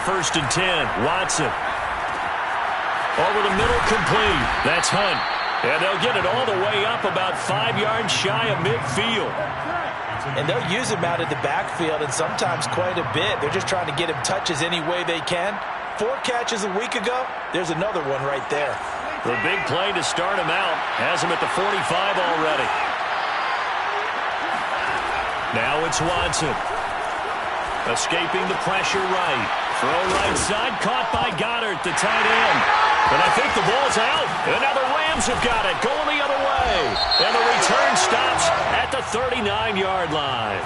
first and 10. Watson. Over the middle, complete. That's Hunt. And they'll get it all the way up about 5 yards shy of midfield. And they'll use him out of the backfield, and sometimes quite a bit. They're just trying to get him touches any way they can. 4 catches a week ago. There's another one right there. The big play to start him out has him at the 45 already. Now it's Watson. Escaping the pressure right. Throw right side, caught by Goddard, the tight end. And I think the ball's out. And now the Rams have got it, going the other way. And the return stops at the 39-yard line.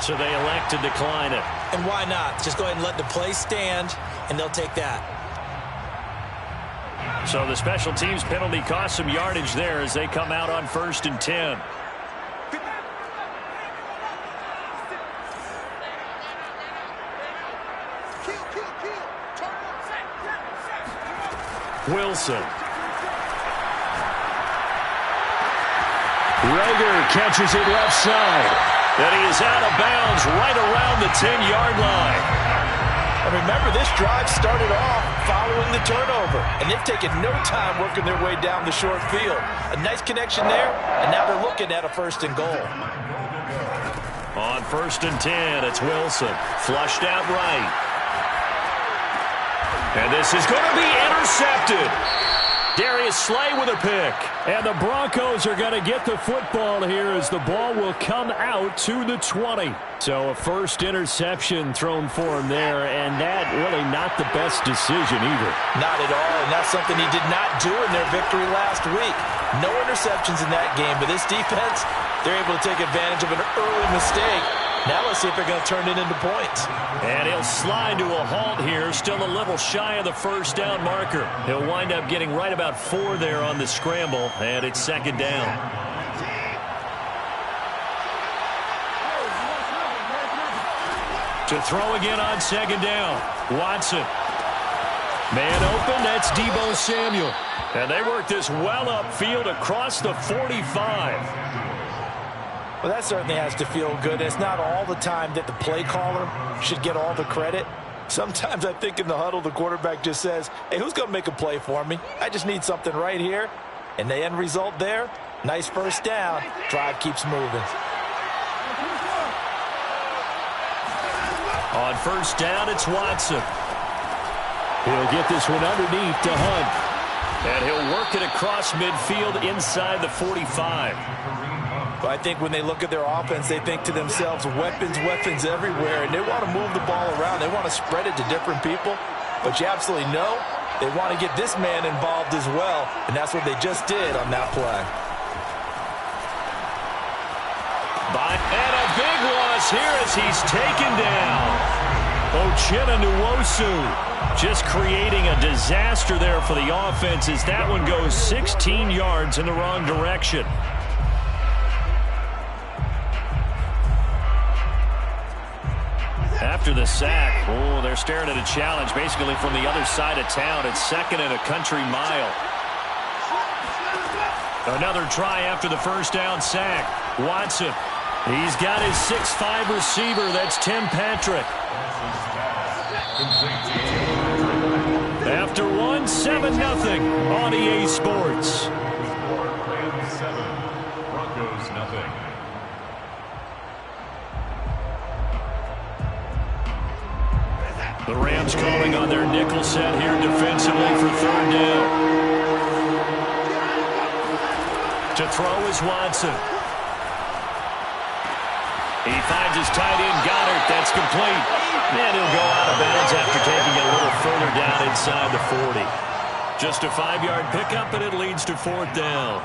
So they elect to decline it. And why not? Just go ahead and let the play stand, and they'll take that. So the special teams penalty cost some yardage there as they come out on first and 10. Wilson. Rager catches it left side. And he is out of bounds right around the 10-yard line. And remember, this drive started off following the turnover. And they've taken no time working their way down the short field. A nice connection there, and now they're looking at a first and goal. On first and 10, it's Wilson. Flushed out right. And this is going to be intercepted. Darius Slay with a pick. And the Broncos are going to get the football here as the ball will come out to the 20. So a first interception thrown for him there, and that really not the best decision either. Not at all, and that's something he did not do in their victory last week. No interceptions in that game, but this defense, they're able to take advantage of an early mistake. Now let's see if they're going to turn it into points. And he'll slide to a halt here, still a little shy of the first down marker. He'll wind up getting right about 4 there on the scramble, and it's second down. To throw again on second down, Watson. Man open, that's Deebo Samuel. And they work this well upfield across the 45. Well, that certainly has to feel good. It's not all the time that the play caller should get all the credit. Sometimes I think in the huddle, the quarterback just says, hey, who's going to make a play for me? I just need something right here. And the end result there, nice first down. Drive keeps moving. On first down, it's Watson. He'll get this one underneath to Hunt. And he'll work it across midfield inside the 45. But I think when they look at their offense, they think to themselves, weapons, weapons everywhere. And they want to move the ball around. They want to spread it to different people. But you absolutely know they want to get this man involved as well. And that's what they just did on that play. And a big loss here as he's taken down. Uchenna Nwosu just creating a disaster there for the offense as that one goes 16 yards in the wrong direction. After the sack, they're staring at a challenge basically from the other side of town. It's second and a country mile. Another try after the first down sack. Watson, he's got his 6'5" receiver. That's Tim Patrick. After one, 7-0 on EA Sports. Broncos nothing. The Rams calling on their nickel set here defensively for third down. To throw is Watson. He finds his tight end, Goddard. That's complete. And he'll go out of bounds after taking it a little further down inside the 40. Just a 5-yard pickup, and it leads to fourth down.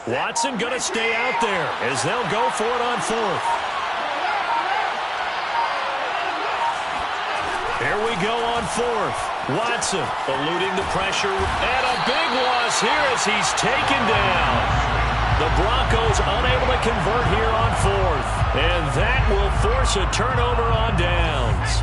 Watson going to stay out there as they'll go for it on fourth. Here we go on fourth. Watson eluding the pressure, and a big loss here as he's taken down. The Broncos unable to convert here on fourth, and that will force a turnover on downs.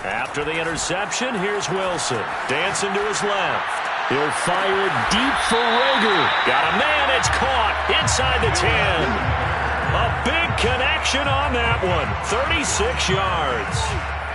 After the interception, here's Wilson. Dancing to his left. He'll fire it deep for Rager. Got a man, it's caught inside the 10. A big connection on that one. 36 yards.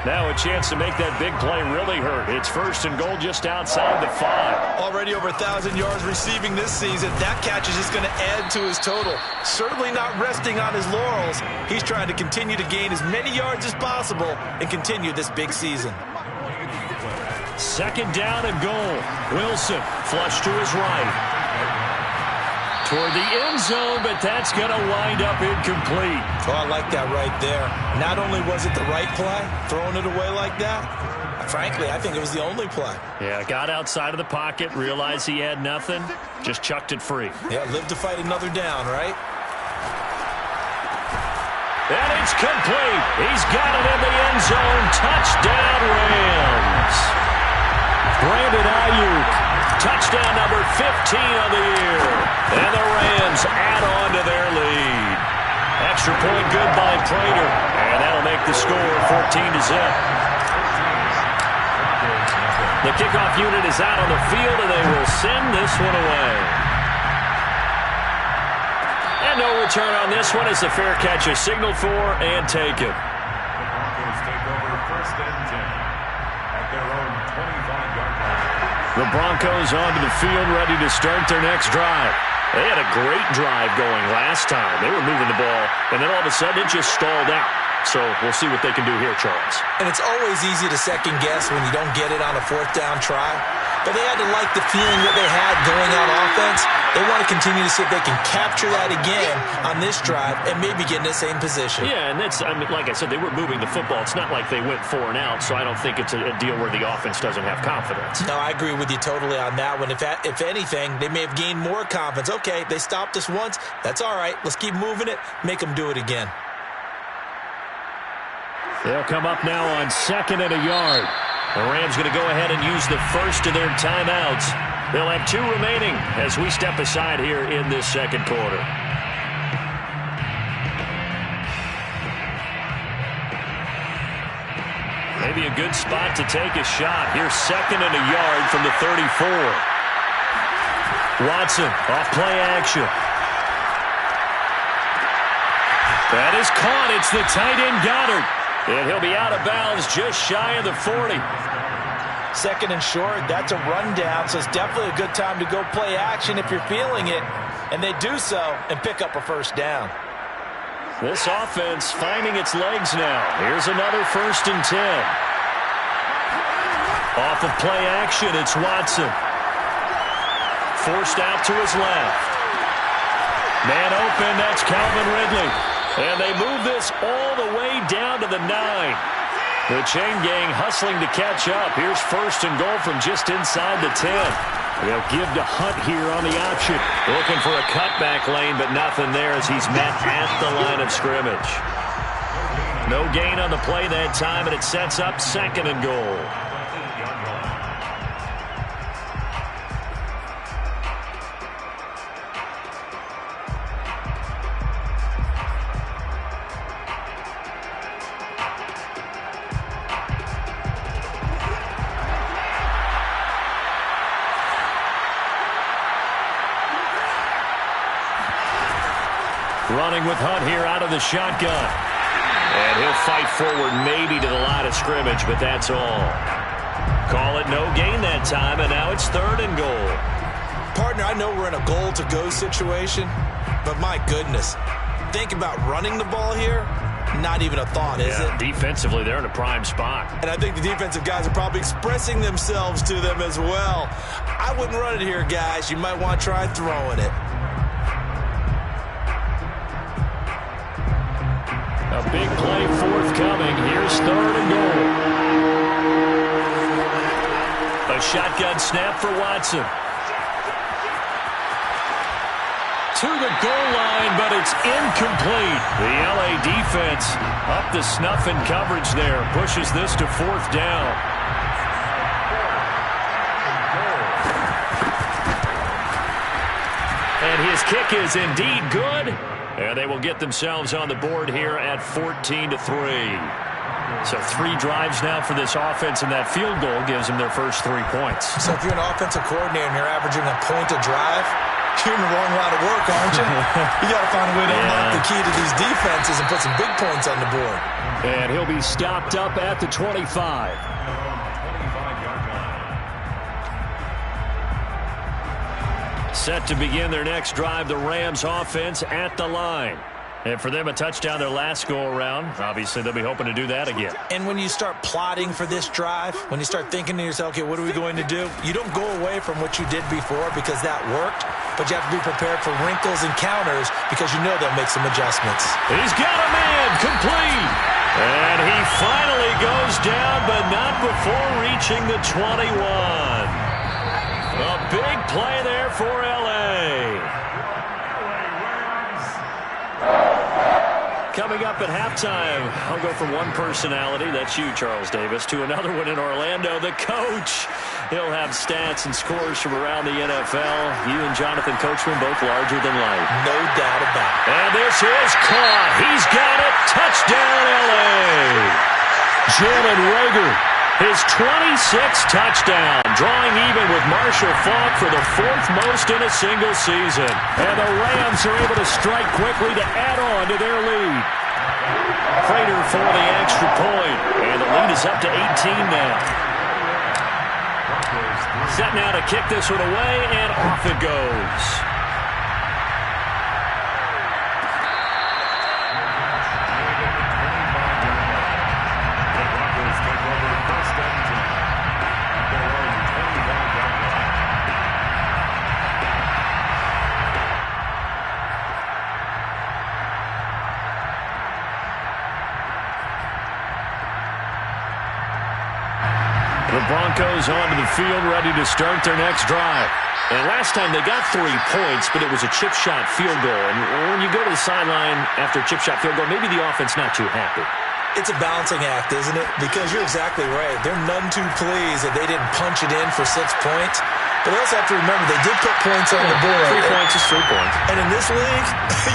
Now a chance to make that big play really hurt. It's first and goal just outside the 5. Already over 1,000 yards receiving this season. That catch is just going to add to his total. Certainly not resting on his laurels. He's trying to continue to gain as many yards as possible and continue this big season. Second down and goal. Wilson flush to his right. Toward the end zone, but that's going to wind up incomplete. Oh, I like that right there. Not only was it the right play, throwing it away like that, frankly, I think it was the only play. Yeah, got outside of the pocket, realized he had nothing, just chucked it free. Yeah, live to fight another down, right? And it's complete. He's got it in the end zone. Touchdown, Rams. Brandon Ayuk, touchdown number 15 of the year. And the Rams add on to their lead. Extra point good by Prater. And that'll make the score 14-0. The kickoff unit is out on the field, and they will send this one away. And no return on this one as the fair catch is signaled for and taken. Broncos take over first and 10 at their own 25-yard line. The Broncos onto the field, ready to start their next drive. They had a great drive going last time. They were moving the ball, and then all of a sudden it just stalled out. So we'll see what they can do here, Charles. And it's always easy to second guess when you don't get it on a fourth down try. But they had to like the feeling that they had going on offense. They want to continue to see if they can capture that again on this drive and maybe get in the same position. Yeah, and that's, I mean, like I said, they were moving the football. It's not like they went 4 and out, so I don't think it's a deal where the offense doesn't have confidence. No, I agree with you totally on that one. If anything, they may have gained more confidence. Okay, they stopped us once. That's all right. Let's keep moving it. Make them do it again. They'll come up now on 2nd and a yard. The Rams going to go ahead and use the first of their timeouts. They'll have 2 remaining as we step aside here in this second quarter. Maybe a good spot to take a shot. Here's 2nd and a yard from the 34. Watson off play action. That is caught. It's the tight end Goddard. And he'll be out of bounds just shy of the 40. 2nd and short, that's a rundown, so it's definitely a good time to go play action if you're feeling it. And they do so and pick up a first down. This offense finding its legs now. Here's another 1st and 10. Off of play action, it's Watson. Forced out to his left. Man open, that's Calvin Ridley. And they move this all the way down to the 9. The chain gang hustling to catch up. Here's 1st and goal from just inside the 10. They'll give to Hunt here on the option. Looking for a cutback lane, but nothing there as he's met at the line of scrimmage. No gain on the play that time, and it sets up 2nd and goal. Running with Hunt here out of the shotgun. And he'll fight forward maybe to the line of scrimmage, but that's all. Call it no gain that time, and now it's 3rd and goal. Partner, I know we're in a goal-to-go situation, but my goodness, think about running the ball here. Not even a thought, is it? Defensively, they're in a prime spot. And I think the defensive guys are probably expressing themselves to them as well. I wouldn't run it here, guys. You might want to try throwing it. A Big play forthcoming. Here's 3rd and goal. A shotgun snap for Watson. To the goal line, but it's incomplete. The LA defense up to snuff in coverage there. Pushes this to 4th down. And his kick is indeed good. And they will get themselves on the board here at 14-3. So 3 drives now for this offense, and that field goal gives them their first 3 points. So if you're an offensive coordinator and you're averaging a point a drive, you're in the wrong line of work, aren't you? You got to find a way to unlock the key to these defenses and put some big points on the board. And he'll be stopped up at the 25. Set to begin their next drive, the Rams offense at the line. And for them, a touchdown their last go-around. Obviously, they'll be hoping to do that again. And when you start plotting for this drive, when you start thinking to yourself, okay, what are we going to do? You don't go away from what you did before because that worked, but you have to be prepared for wrinkles and counters because you know they'll make some adjustments. He's got a man complete. And he finally goes down, but not before reaching the 21. A big play there for L.A. Coming up at halftime, I'll go from one personality, that's you, Charles Davis, to another one in Orlando, the coach. He'll have stats and scores from around the NFL. You and Jonathan Coachman both larger than life. No doubt about it. And this is caught. He's got it. Touchdown, L.A. Jalen Reagor, his 26th touchdown, drawing even with Marshall Faulk for the 4th most in a single season. And the Rams are able to strike quickly to add on to their lead. Prater for the extra point, and the lead is up to 18 now. Set now to kick this one away, and off it goes. The Broncos onto the field, ready to start their next drive. And last time they got 3 points, but it was a chip shot field goal. And when you go to the sideline after a chip shot field goal, maybe the offense not too happy. It's a balancing act, isn't it? Because you're exactly right. They're none too pleased that they didn't punch it in for 6 points. But they also have to remember they did put points on the board. 3 points is 3 points. And in this league,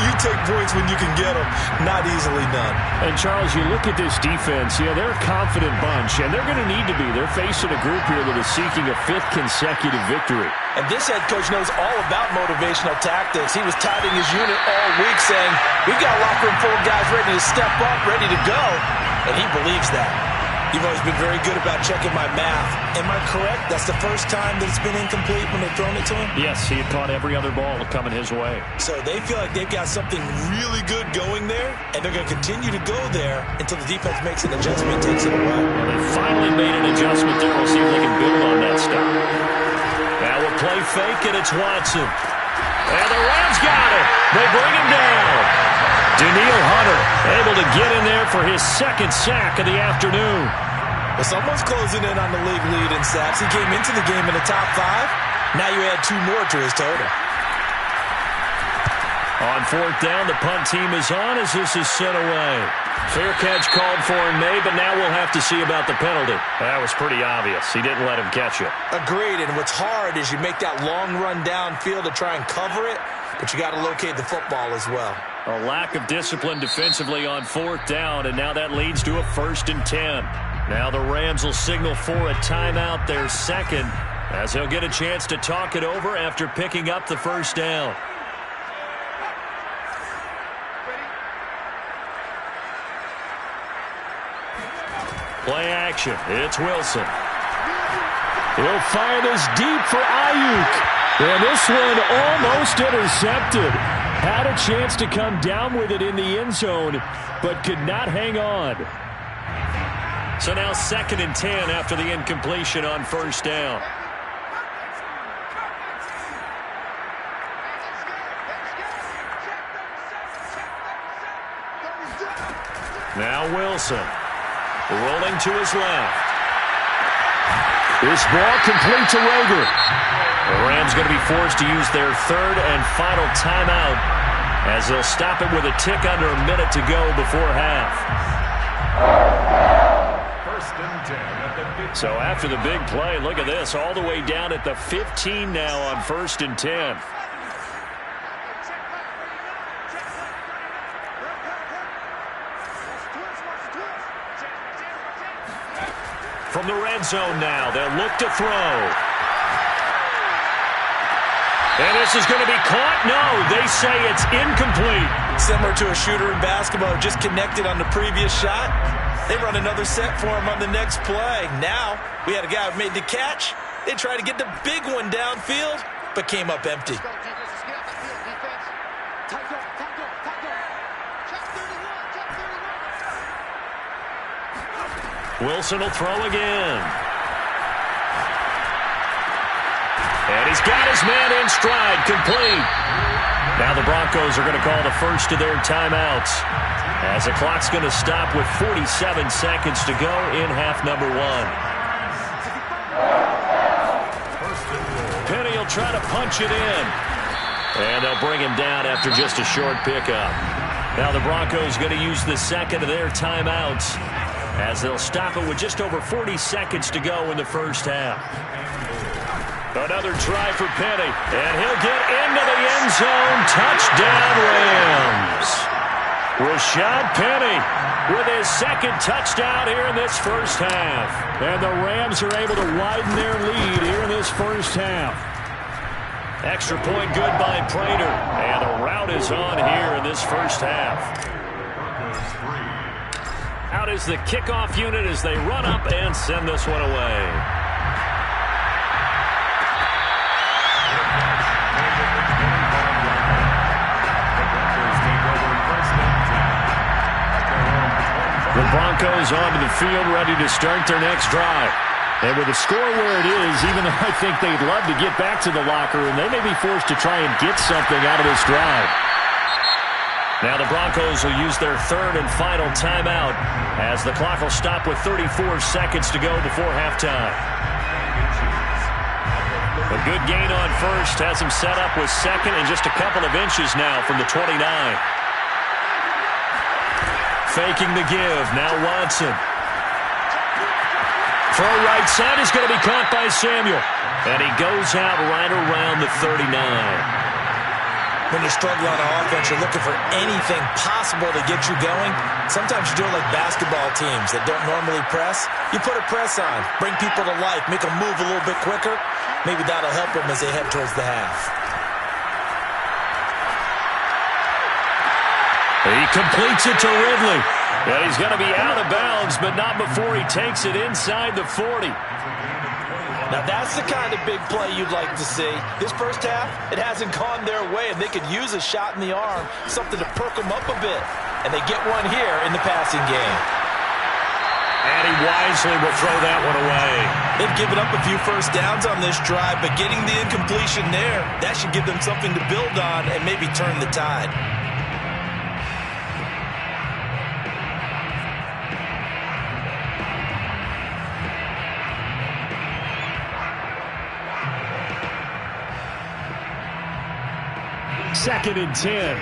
you take points when you can get them. Not easily done. And, Charles, you look at this defense, they're a confident bunch, and they're going to need to be. They're facing a group here that is seeking a 5th consecutive victory. And this head coach knows all about motivational tactics. He was touting his unit all week saying, we've got a locker room full of guys ready to step up, ready to go. And he believes that. You've always been very good about checking my math. Am I correct? That's the first time that it's been incomplete when they've thrown it to him? Yes, he had caught every other ball coming his way. So they feel like they've got something really good going there, and they're going to continue to go there until the defense makes an adjustment and takes it away. Well, they finally made an adjustment there. We'll see if they can build on that stop. Now we'll play fake, and it's Watson. And the Rams got it. They bring him down. Danielle Hunter able to get in there for his 2nd sack of the afternoon. Well, someone's closing in on the league lead in sacks. He came into the game in the top 5. Now you add 2 more to his total. On 4th down, the punt team is on as this is sent away. Fair catch called for and made, but now we'll have to see about the penalty. That was pretty obvious. He didn't let him catch it. Agreed, and what's hard is you make that long run downfield to try and cover it, but you got to locate the football as well. A lack of discipline defensively on 4th down, and now that leads to a 1st and 10. Now the Rams will signal for a timeout, their 2nd, as they'll get a chance to talk it over after picking up the 1st down. Play action. It's Wilson. He'll fire this deep for Ayuk. And this one almost intercepted. Had a chance to come down with it in the end zone, but could not hang on. So now 2nd and 10 after the incompletion on 1st down. Now Wilson. Rolling to his left. This ball complete to Rager. The Rams going to be forced to use their third and final timeout as they'll stop it with a tick under a minute to go before half. First and 10 at the 15. So after the big play, look at this, all the way down at the 15 now on 1st and 10. From the red zone now, they'll look to throw. And this is going to be caught. No, they say it's incomplete. Similar to a shooter in basketball, just connected on the previous shot. They run another set for him on the next play. Now, we had a guy who made the catch. They tried to get the big one downfield, but came up empty. Wilson will throw again. And he's got his man in stride, complete. Now the Broncos are going to call the first of their timeouts as the clock's going to stop with 47 seconds to go in half number 1. Penny will try to punch it in. And they'll bring him down after just a short pickup. Now the Broncos going to use the second of their timeouts as they'll stop it with just over 40 seconds to go in the first half. Another try for Penny, and he'll get into the end zone. Touchdown, Rams. Rashad Penny with his second touchdown here in this first half. And the Rams are able to widen their lead here in this first half. Extra point good by Prater, and the route is on here in this first half. Out is the kickoff unit as they run up and send this one away. The Broncos onto the field ready to start their next drive. And with the score where it is, even though I think they'd love to get back to the locker room, they may be forced to try and get something out of this drive. Now the Broncos will use their third and final timeout as the clock will stop with 34 seconds to go before halftime. A good gain on first has him set up with second and just a couple of inches now from the 29. Faking the give. Now Watson. Throw right side is going to be caught by Samuel. And he goes out right around the 39. When you struggle on offense, you're looking for anything possible to get you going. Sometimes you do it like basketball teams that don't normally press. You put a press on, bring people to life, make them move a little bit quicker. Maybe that'll help them as they head towards the half. He completes it to Ridley. And he's going to be out of bounds, but not before he takes it inside the 40. Now that's the kind of big play you'd like to see. This first half, it hasn't gone their way, and they could use a shot in the arm, something to perk them up a bit. And they get one here in the passing game. And he wisely will throw that one away. They've given up a few first downs on this drive, but getting the incompletion there, that should give them something to build on and maybe turn the tide. Second and 10.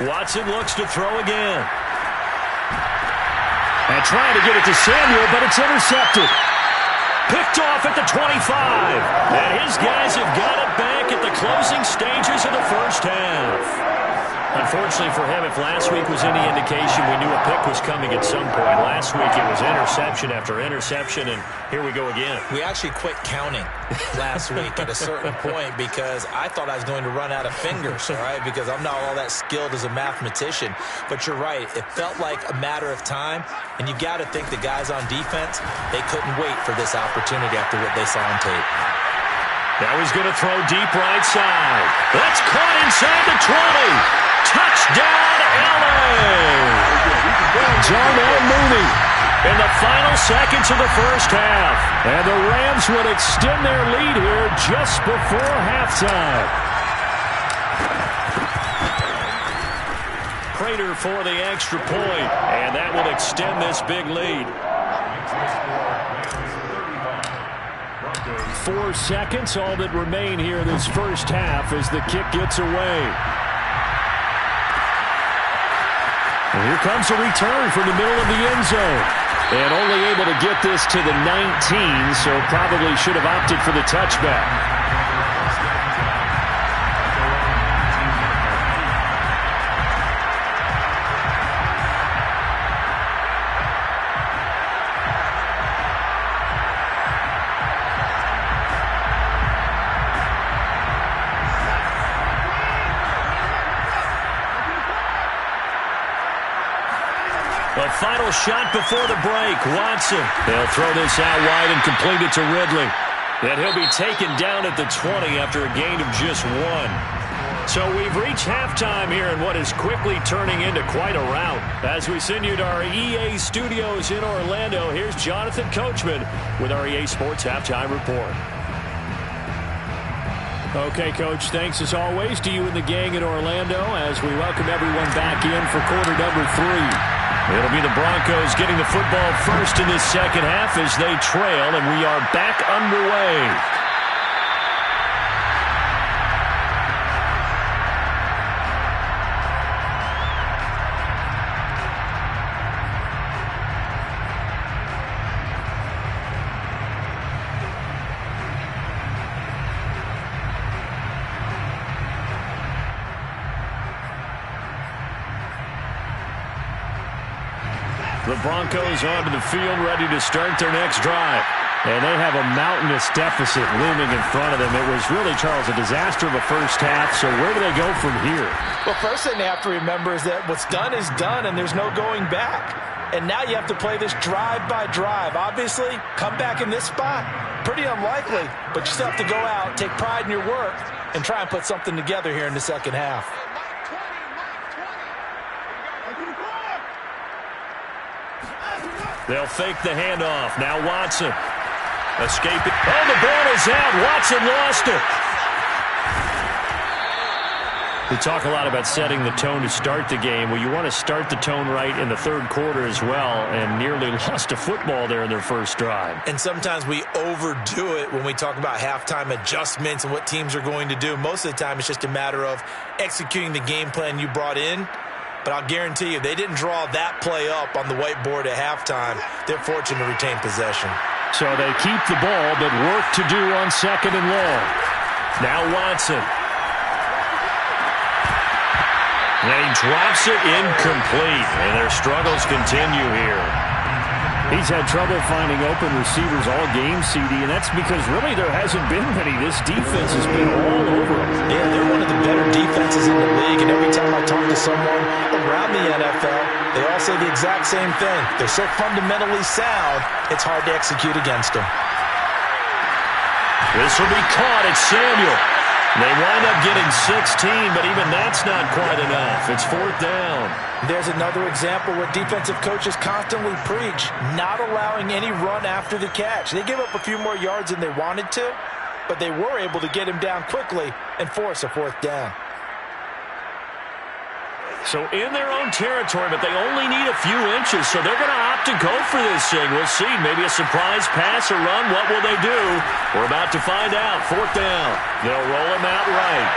Watson looks to throw again. And trying to get it to Samuel, but it's intercepted. Picked off at the 25. And his guys have got it back at the closing stages of the first half. Unfortunately for him, if last week was any indication, we knew a pick was coming at some point. Last week it was interception after interception, and here we go again. We actually quit counting last week at a certain point because I thought I was going to run out of fingers, all right, because I'm not all that skilled as a mathematician. But you're right. It felt like a matter of time, and you've got to think the guys on defense, they couldn't wait for this opportunity after what they saw on tape. Now he's going to throw deep right side. That's caught inside the 20. Touchdown, LA! Darnell Mooney in the final seconds of the first half. And the Rams would extend their lead here just before halftime. for the extra point, and that will extend this big lead. 4 seconds, all that remain here this first half as the kick gets away. And here comes a return from the middle of the end zone. And only able to get this to the 19, so probably should have opted for the touchback. The final shot before the break. Watson. They'll throw this out wide and complete it to Ridley. And he'll be taken down at the 20 after a gain of just 1. So we've reached halftime here in what is quickly turning into quite a rout. As we send you to our EA studios in Orlando, here's Jonathan Coachman with our EA Sports Halftime Report. Okay, Coach, thanks as always to you and the gang in Orlando as we welcome everyone back in for quarter number 3. It'll be the Broncos getting the football first in this second half as they trail, and we are back underway. The Broncos onto the field, ready to start their next drive. And they have a mountainous deficit looming in front of them. It was really, Charles, a disaster of a first half. So where do they go from here? Well, first thing they have to remember is that what's done is done, and there's no going back. And now you have to play this drive by drive. Obviously, come back in this spot. Pretty unlikely, but you still have to go out, take pride in your work, and try and put something together here in the second half. They'll fake the handoff. Now Watson. Escaping. Oh, the ball is out. Watson lost it. We talk a lot about setting the tone to start the game. Well, you want to start the tone right in the third quarter as well, and nearly lost a football there in their first drive. And sometimes we overdo it when we talk about halftime adjustments and what teams are going to do. Most of the time, it's just a matter of executing the game plan you brought in. But I'll guarantee you, they didn't draw that play up on the whiteboard at halftime. They're fortunate to retain possession. So they keep the ball, but work to do on second and long. Now Watson. And he drops it incomplete, and their struggles continue here. He's had trouble finding open receivers all game, CD, and that's because really there hasn't been many. This defense has been all over them. Yeah, they're one of the better defenses in the league, and every time I talk to someone around the NFL, they all say the exact same thing. They're so fundamentally sound, it's hard to execute against them. This will be caught. It's Samuel. They wind up getting 16, but even that's not quite enough. It's fourth down. There's another example where defensive coaches constantly preach not allowing any run after the catch. They gave up a few more yards than they wanted to, but they were able to get him down quickly and force a fourth down. So in their own territory, but they only need a few inches, so they're going to opt to go for this thing. We'll see. Maybe a surprise pass or run. What will they do? We're about to find out. Fourth down. They'll roll him out right.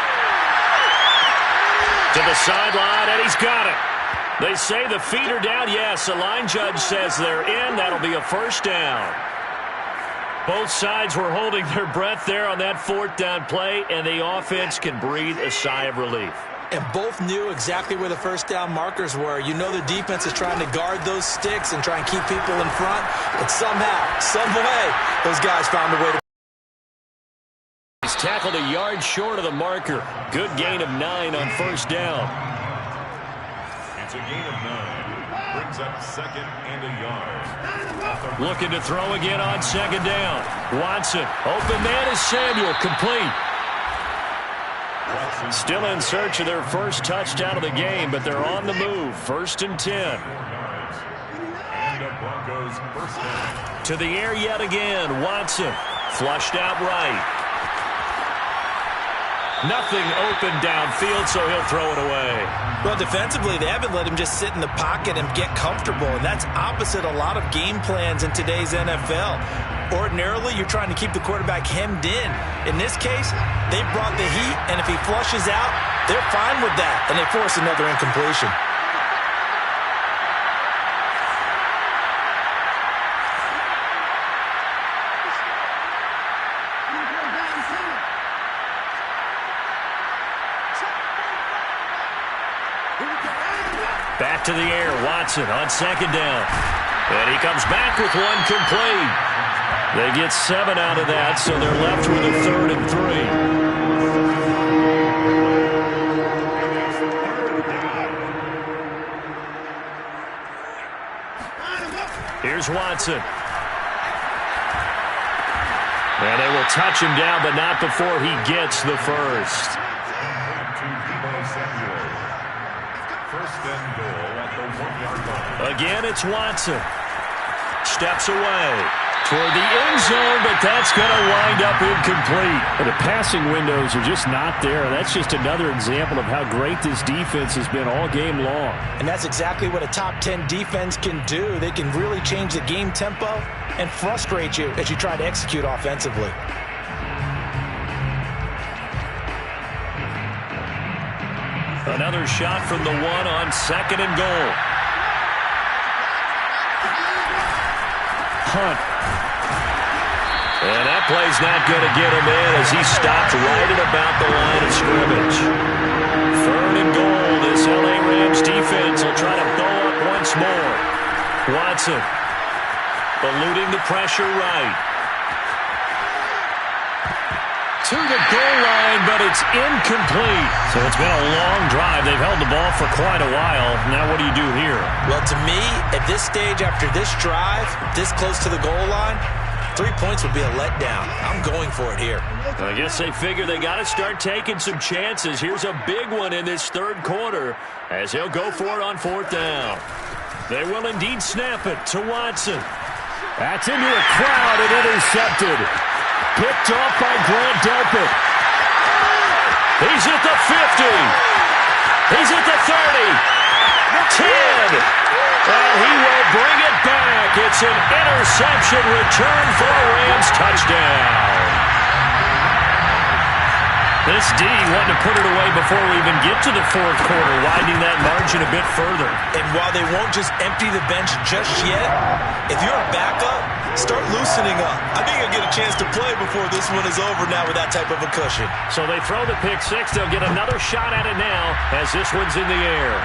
To the sideline, and he's got it. They say the feet are down. Yes, the line judge says they're in. That'll be a first down. Both sides were holding their breath there on that fourth down play, and the offense can breathe a sigh of relief. And both knew exactly where the first down markers were. You know the defense is trying to guard those sticks and try and keep people in front. But somehow, some way, those guys found a way to. He's tackled a yard short of the marker. Good gain of 9 on first down. It's a gain of 9. Brings up second and a yard. Looking to throw again on second down. Watson. Open man is Samuel. Complete. Still in search of their first touchdown of the game, but they're on the move. First and 10. And the Broncos first down. To the air yet again. Watson. Flushed out right. Nothing open downfield, so he'll throw it away. Well, defensively, they haven't let him just sit in the pocket and get comfortable, and that's opposite a lot of game plans in today's NFL. Ordinarily, you're trying to keep the quarterback hemmed in. In this case, they brought the heat, and if he flushes out, they're fine with that, and they force another incompletion. Back to the air, Watson on second down. And he comes back with one complete. They get 7 out of that, so they're left with a 3rd and 3. Here's Watson. And they will touch him down, but not before he gets the first. Again, it's Watson. Steps away toward the end zone, but that's going to wind up incomplete. But the passing windows are just not there. That's just another example of how great this defense has been all game long. And that's exactly what a top 10 defense can do. They can really change the game tempo and frustrate you as you try to execute offensively. Another shot from the 1 on 2nd and goal. Hunt. And that play's not going to get him in as he stopped right at about the line of scrimmage. 3rd and goal. This LA Rams defense will try to bow up once more. Watson eluding the pressure right. To the goal line, but it's incomplete. So it's been a long drive. They've held the ball for quite a while. Now what do you do here? Well, to me, at this stage, after this drive, this close to the goal line, 3 points would be a letdown. I'm going for it here. I guess they figure they got to start taking some chances. Here's a big one in this 3rd quarter as they'll go for it on 4th down. They will indeed snap it to Watson. That's into a crowd and intercepted. Picked off by Grant Delpit. He's at the 50. He's at the 30. 10. And he will bring it back. It's an interception return for a Rams touchdown. This D wanted to put it away before we even get to the 4th quarter, widening that margin a bit further. And while they won't just empty the bench just yet, if you're a backup, start loosening up. I think you'll get a chance to play before this one is over now with that type of a cushion. So they throw the pick 6. They'll get another shot at it now as this one's in the air.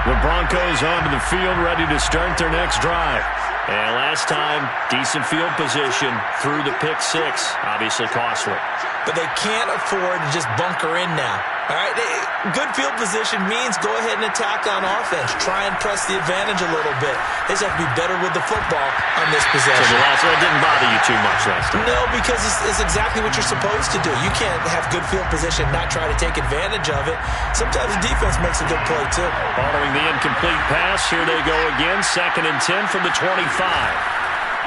The Broncos onto the field, ready to start their next drive. And last time, decent field position through the pick 6. Obviously costly. But they can't afford to just bunker in now. All right, good field position means go ahead and attack on offense. Try and press the advantage a little bit. They just have to be better with the football on this possession. So it didn't bother you too much last time? No, because it's exactly what you're supposed to do. You can't have good field position and not try to take advantage of it. Sometimes the defense makes a good play, too. Following the incomplete pass, here they go again. 2nd and 10 from the 25.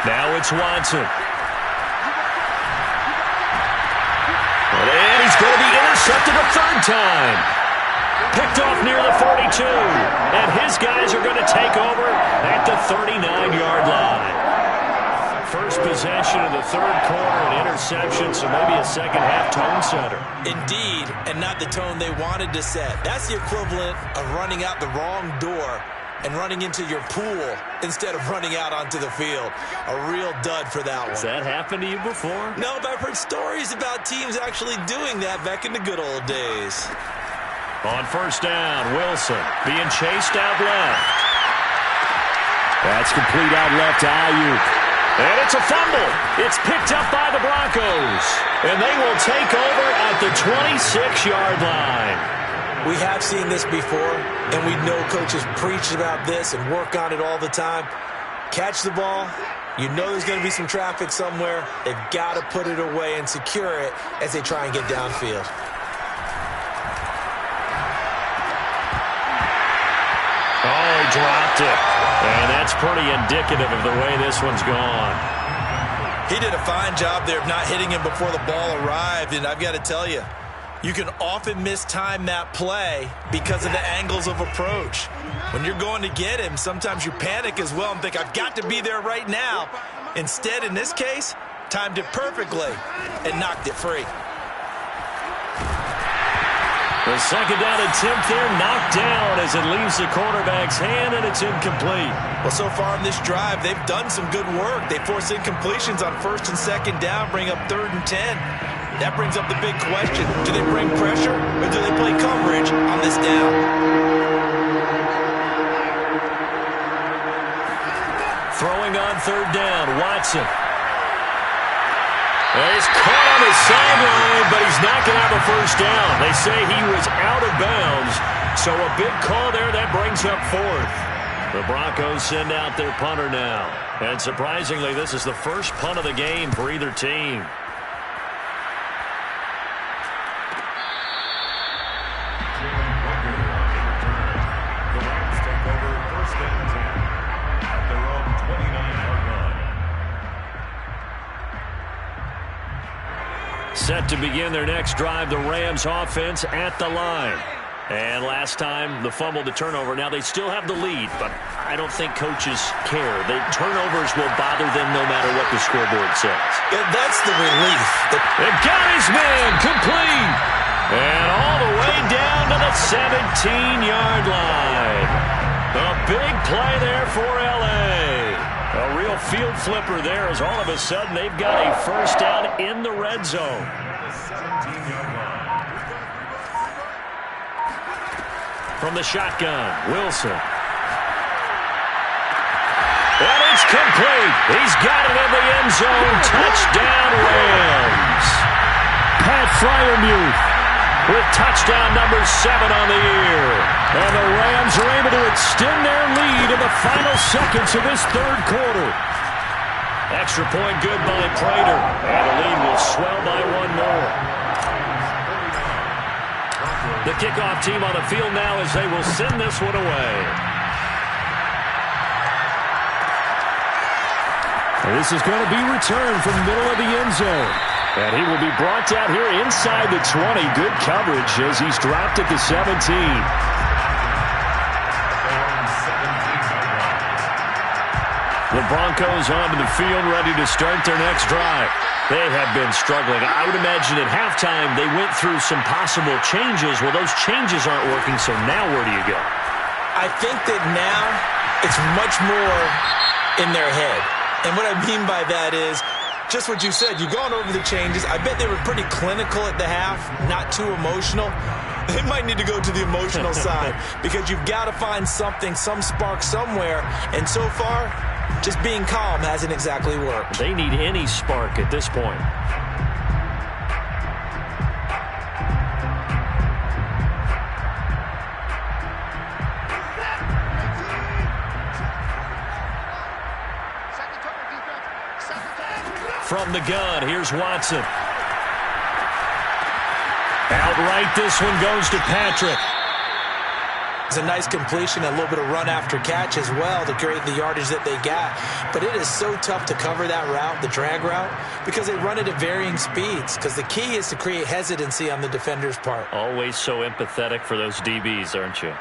Now it's Watson. And he's going to be intercepted a 3rd time. Picked off near the 42. And his guys are going to take over at the 39-yard line. First possession of the 3rd quarter, an interception, so maybe a second-half tone setter. Indeed, and not the tone they wanted to set. That's the equivalent of running out the wrong door and running into your pool instead of running out onto the field. A real dud for that one. Has that happened to you before? No, but I've heard stories about teams actually doing that back in the good old days. On 1st down, Wilson being chased out left. That's complete out left to Ayuk. And it's a fumble. It's picked up by the Broncos. And they will take over at the 26-yard line. We have seen this before, and we know coaches preach about this and work on it all the time. Catch the ball, You know there's going to be some traffic somewhere. They've got to put it away and secure it as they try and get downfield. Oh, he dropped it. And that's pretty indicative of the way this one's gone. He did a fine job there of not hitting him before the ball arrived, and I've got to tell you, you can often mistime that play because of the angles of approach. When you're going to get him, sometimes you panic as well and think, I've got to be there right now. Instead, in this case, timed it perfectly and knocked it free. The second down attempt there knocked down as it leaves the quarterback's hand, and it's incomplete. Well, so far in this drive, they've done some good work. They force incompletions on first and second down, bring up 3rd and 10. That brings up the big question. Do they bring pressure or do they play coverage on this down? Throwing on 3rd down, Watson. He's caught on the sideline, but he's not going to have a first down. They say he was out of bounds, so a big call there that brings up 4th. The Broncos send out their punter now. And surprisingly, this is the first punt of the game for either team. The Rams take over 1st and 10 at their own 29-yard line. Set to begin their next drive, the Rams offense at the line. And last time, the fumble to turnover. Now, they still have the lead, but I don't think coaches care. The turnovers will bother them no matter what the scoreboard says. Yeah, that's the relief. It got his man complete. And all the way down to the 17-yard line. A big play there for L.A. A real field flipper there as all of a sudden they've got a first down in the red zone. The 17-yard line. From the shotgun, Wilson. And it's complete. He's got it in the end zone. Touchdown, Rams. Pat Freiermuth with touchdown number 7 on the year. And the Rams are able to extend their lead in the final seconds of this 3rd quarter. Extra point good by Prater. And the lead will swell by 1 more. The kickoff team on the field now as they will send this one away. And this is going to be returned from the middle of the end zone. And he will be brought down here inside the 20. Good coverage as he's dropped at the 17. The Broncos onto the field ready to start their next drive. They have been struggling. I would imagine at halftime they went through some possible changes. Well, those changes aren't working, so now where do you go? I think that now it's much more in their head. And what I mean by that is just what you said. You've gone over the changes. I bet they were pretty clinical at the half, not too emotional. They might need to go to the emotional side because you've got to find something, some spark somewhere. And so far, just being calm hasn't exactly worked. They need any spark at this point. From the gun, here's Watson. Outright, this one goes to Patrick. It's a nice completion, a little bit of run after catch as well to create the yardage that they got. But it is so tough to cover that route, the drag route, because they run it at varying speeds. Because the key is to create hesitancy on the defender's part. Always so empathetic for those DBs, aren't you?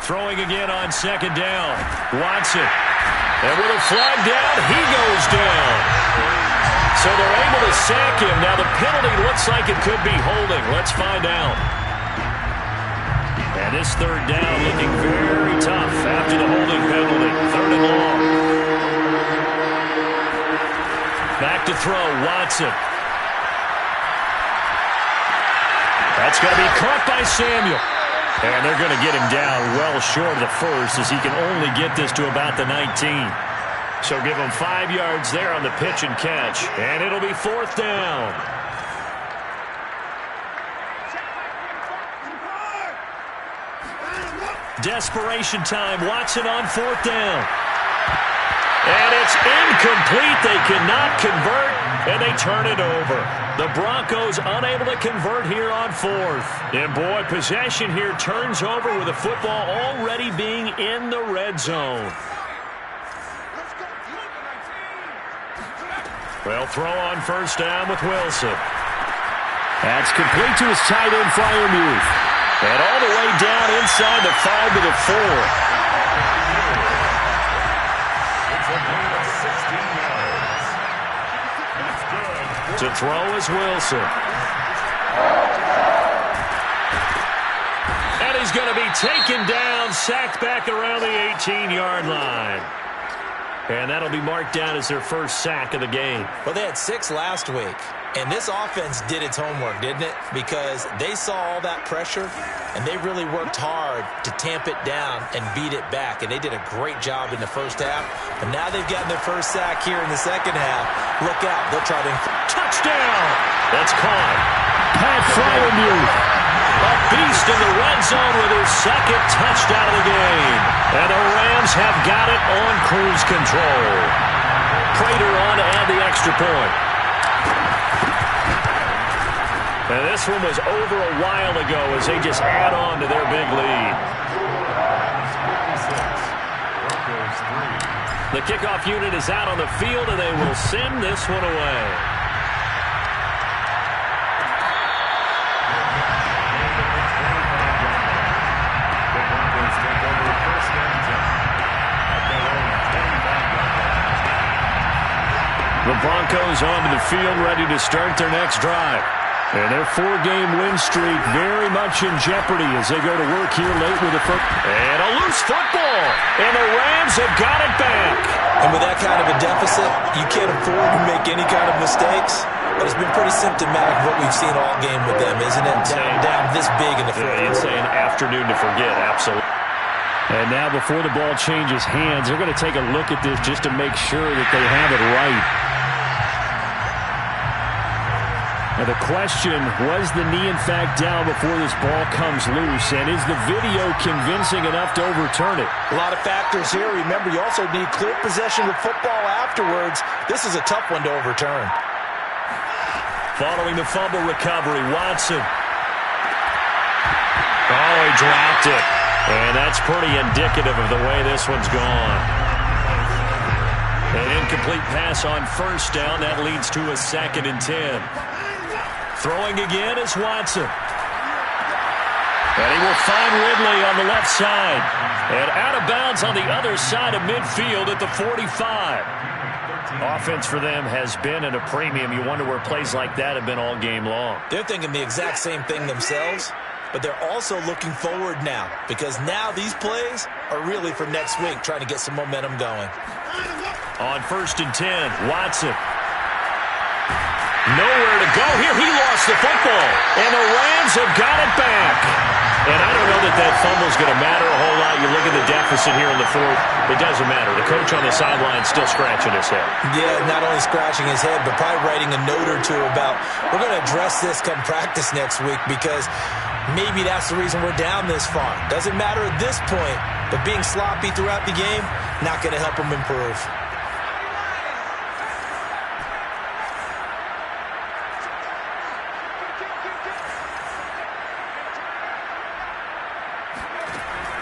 Throwing again on 2nd down. Watson. And with a flag down, he goes down. So they're able to sack him. Now the penalty looks like it could be holding. Let's find out. And this 3rd down looking very tough after the holding penalty. 3rd and long. Back to throw, Watson. That's going to be caught by Samuel. And they're going to get him down well short of the first as he can only get this to about the 19. So give him 5 yards there on the pitch and catch. And it'll be 4th down. Desperation time. Watson on 4th down. And it's incomplete. They cannot convert, and they turn it over. The Broncos unable to convert here on 4th. And, boy, possession here turns over with the football already being in the red zone. Well, throw on 1st down with Wilson. That's complete to his tight end, Freiermuth. And all the way down inside the 5 to the 4. To throw is Wilson. And he's going to be taken down, sacked back around the 18-yard line. And that'll be marked down as their first sack of the game. Well, they had 6 last week. And this offense did its homework, didn't it? Because they saw all that pressure, and they really worked hard to tamp it down and beat it back. And they did a great job in the first half. But now they've gotten their first sack here in the second half. Look out. They'll try to... Touchdown! That's caught. Pat Freiermuth. A beast in the red zone with his second touchdown of the game. And the Rams have got it on cruise control. Prater on to add the extra point. And this one was over a while ago as they just add on to their big lead. The kickoff unit is out on the field, and they will send this one away. The Broncos onto the field, ready to start their next drive. And their 4-game win streak very much in jeopardy as they go to work here late with the first. And a loose football. And the Rams have got it back. And with that kind of a deficit, you can't afford to make any kind of mistakes. But it's been pretty symptomatic of what we've seen all game with them, isn't it? Down this big in the fourth quarter. It's an afternoon to forget, absolutely. And now before the ball changes hands, they're going to take a look at this just to make sure that they have it right. Now the question, was the knee in fact down before this ball comes loose? And is the video convincing enough to overturn it? A lot of factors here. Remember, you also need clear possession of football afterwards. This is a tough one to overturn. Following the fumble recovery, Watson. Oh, he dropped it. And that's pretty indicative of the way this one's gone. An incomplete pass on 1st down. That leads to a 2nd and 10. Throwing again is Watson. And he will find Ridley on the left side. And out of bounds on the other side of midfield at the 45. Offense for them has been at a premium. You wonder where plays like that have been all game long. They're thinking the exact same thing themselves, but they're also looking forward now because now these plays are really for next week, trying to get some momentum going. On 1st and 10, Watson. Nowhere to go here. He lost the football, and the Rams have got it back. And I don't know that fumble's going to matter a whole lot. You look at the deficit here in the 4th. It doesn't matter. The coach on the sideline still scratching his head. Yeah, not only scratching his head, but probably writing a note or two about, we're going to address this come practice next week because maybe that's the reason we're down this far. Doesn't matter at this point, but being sloppy throughout the game, not going to help them improve.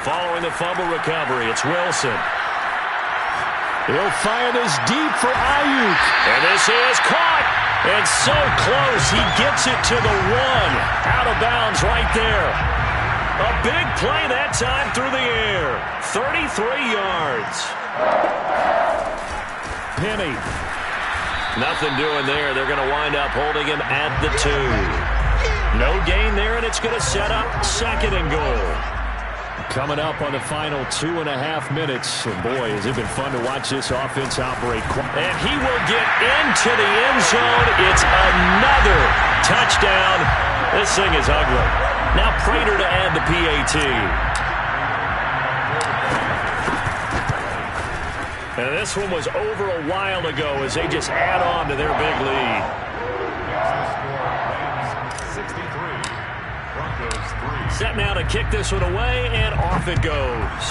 Following the fumble recovery, it's Wilson. He'll fire this deep for Ayuk. And this is caught. And so close, he gets it to the 1. Out of bounds right there. A big play that time through the air. 33 yards. Penny. Nothing doing there. They're going to wind up holding him at the 2. No gain there, and it's going to set up 2nd and goal. Coming up on the final 2.5 minutes. And boy, has it been fun to watch this offense operate. And he will get into the end zone. It's another touchdown. This thing is ugly. Now Prater to add the PAT. And this one was over a while ago as they just add on to their big lead. Set now to kick this one away, and off it goes.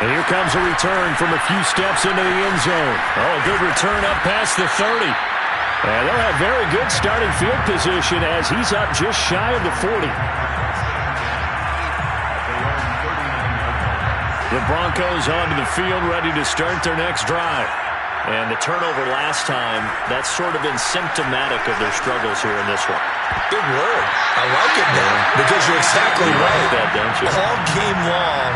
And here comes a return from a few steps into the end zone. Oh, a good return up past the 30. And they'll have very good starting field position as he's up just shy of the 40. The Broncos onto the field, ready to start their next drive. And the turnover last time, that's sort of been symptomatic of their struggles here in this one. Good word. I like it now because you're exactly right. Like that, don't you? All game long,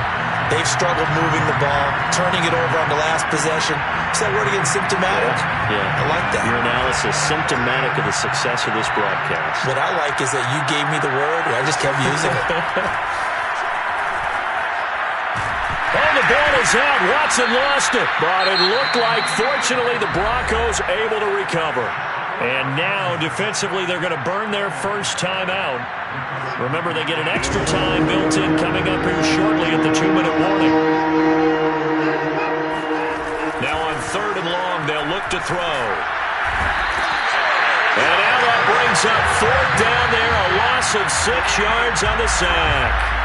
they've struggled moving the ball, turning it over on the last possession. Is that word again, symptomatic? Yeah. I like that. Your analysis, symptomatic of the success of this broadcast. What I like is that you gave me the word, and I just kept using it. Oh, the ball is out. Watson lost it. But it looked like, fortunately, the Broncos able to recover. And now, defensively, they're going to burn their first time out. Remember, they get an extra time built in coming up here shortly at the 2-minute warning. Now on 3rd and long, they'll look to throw. And now that brings up 4th down there, a loss of 6 yards on the sack.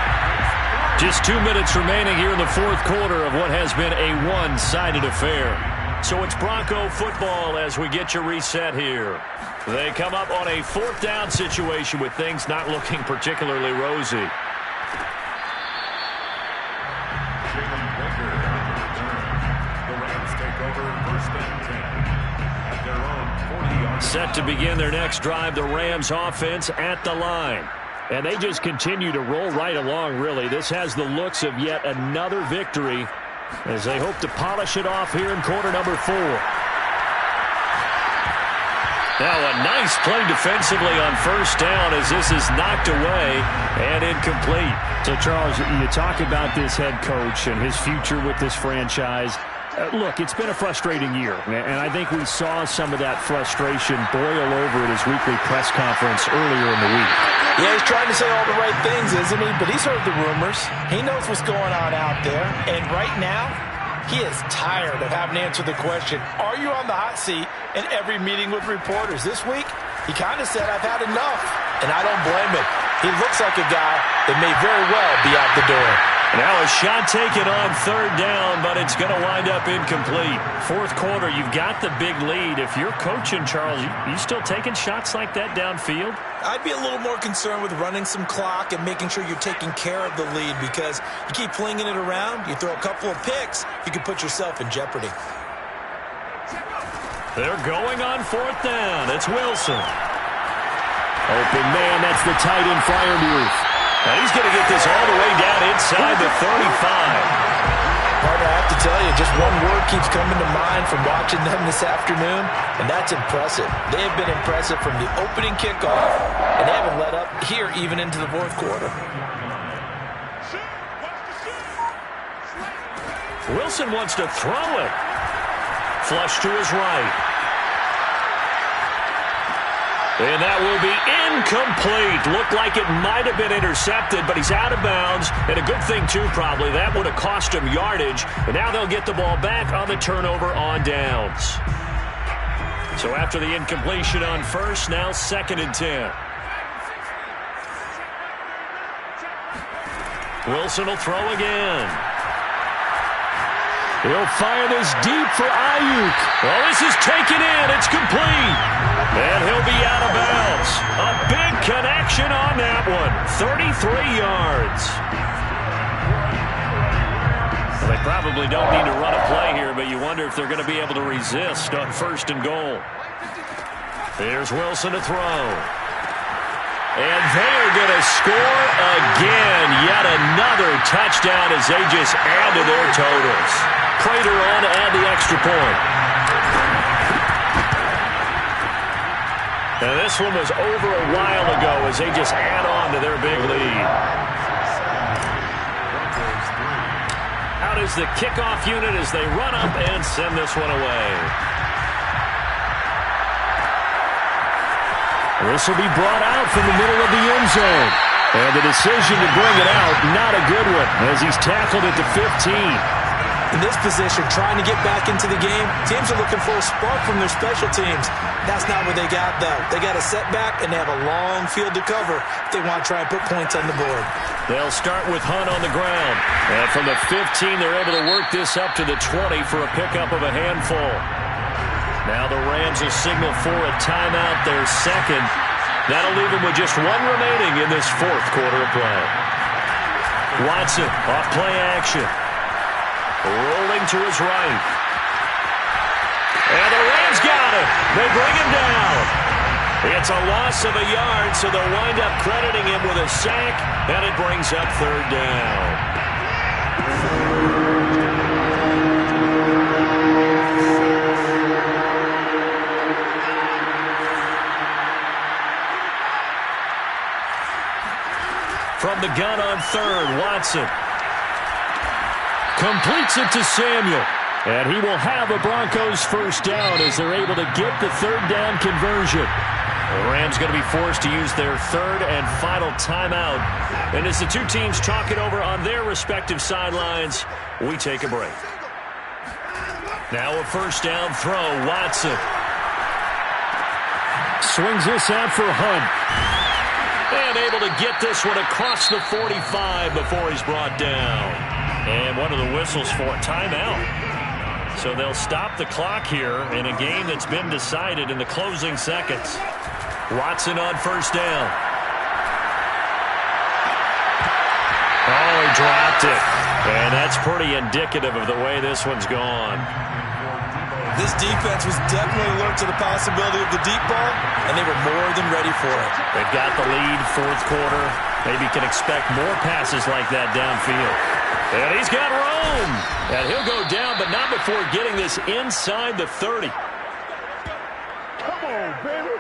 Just 2 minutes remaining here in the 4th quarter of what has been a one-sided affair. So it's Bronco football as we get your reset here. They come up on a 4th down situation with things not looking particularly rosy. Jalen Baker on the return. The Rams take over 1st and 10 at their own 40-yard. Set to begin their next drive, the Rams offense at the line. And they just continue to roll right along, really. This has the looks of yet another victory as they hope to polish it off here in quarter number 4. Now a nice play defensively on 1st down as this is knocked away and incomplete. So, Charles, you talk about this head coach and his future with this franchise. Look, it's been a frustrating year, and I think we saw some of that frustration boil over at his weekly press conference earlier in the week. Yeah, he's trying to say all the right things, isn't he? But he's heard the rumors. He knows what's going on out there. And right now, he is tired of having to answer the question, are you on the hot seat in every meeting with reporters? This week, he kind of said, I've had enough. And I don't blame him. He looks like a guy that may very well be out the door. Now a shot taken on 3rd down, but it's going to wind up incomplete. 4th quarter, you've got the big lead. If you're coaching, Charles, you still taking shots like that downfield? I'd be a little more concerned with running some clock and making sure you're taking care of the lead because you keep flinging it around, you throw a couple of picks, you can put yourself in jeopardy. They're going on 4th down. It's Wilson. Open man, that's the tight end Freiermuth. And he's going to get this all the way down inside the 35. Partner, I have to tell you, just one word keeps coming to mind from watching them this afternoon, and that's impressive. They have been impressive from the opening kickoff, and they haven't let up here even into the 4th quarter. Wilson wants to throw it. Flush to his right. And that will be incomplete. Looked like it might have been intercepted, but he's out of bounds. And a good thing, too, probably. That would have cost him yardage. And now they'll get the ball back on the turnover on downs. So after the incompletion on 1st, now 2nd and 10. Wilson will throw again. He'll fire this deep for Ayuk. Well, this is taken in. It's complete. And he'll be out of bounds. A big connection on that one. 33 yards. Well, they probably don't need to run a play here, but you wonder if they're going to be able to resist on 1st and goal. Here's Wilson to throw. And they're going to score again. Yet another touchdown as they just add to their totals. Prater on to add the extra point. Now this one was over a while ago as they just add on to their big lead. Out is the kickoff unit as they run up and send this one away. This will be brought out from the middle of the end zone. And the decision to bring it out, not a good one, as he's tackled at the 15. In this position, trying to get back into the game, teams are looking for a spark from their special teams. That's not what they got, though. They got a setback, and they have a long field to cover if they want to try and put points on the board. They'll start with Hunt on the ground. And from the 15, they're able to work this up to the 20 for a pickup of a handful. Now the Rams will signal for a timeout, their second. That'll leave them with just one remaining in this fourth quarter of play. Watson off play action. Rolling to his right. And the Rams got him. They bring him down. It's a loss of a yard, so they'll wind up crediting him with a sack, and it brings up third down. From the gun on third, Watson completes it to Samuel. And he will have a Broncos first down as they're able to get the third down conversion. The Rams going to be forced to use their third and final timeout. And as the two teams talk it over on their respective sidelines, we take a break. Now a first down throw, Watson. Swings this out for Hunt. And able to get this one across the 45 before he's brought down. And one of the whistles for a timeout. So they'll stop the clock here in a game that's been decided in the closing seconds. Watson on first down. Oh, he dropped it. And that's pretty indicative of the way this one's gone. This defense was definitely alert to the possibility of the deep ball, and they were more than ready for it. They've got the lead, fourth quarter. Maybe can expect more passes like that downfield. And he's got room. And he'll go down, but not before getting this inside the 30. Come on, baby.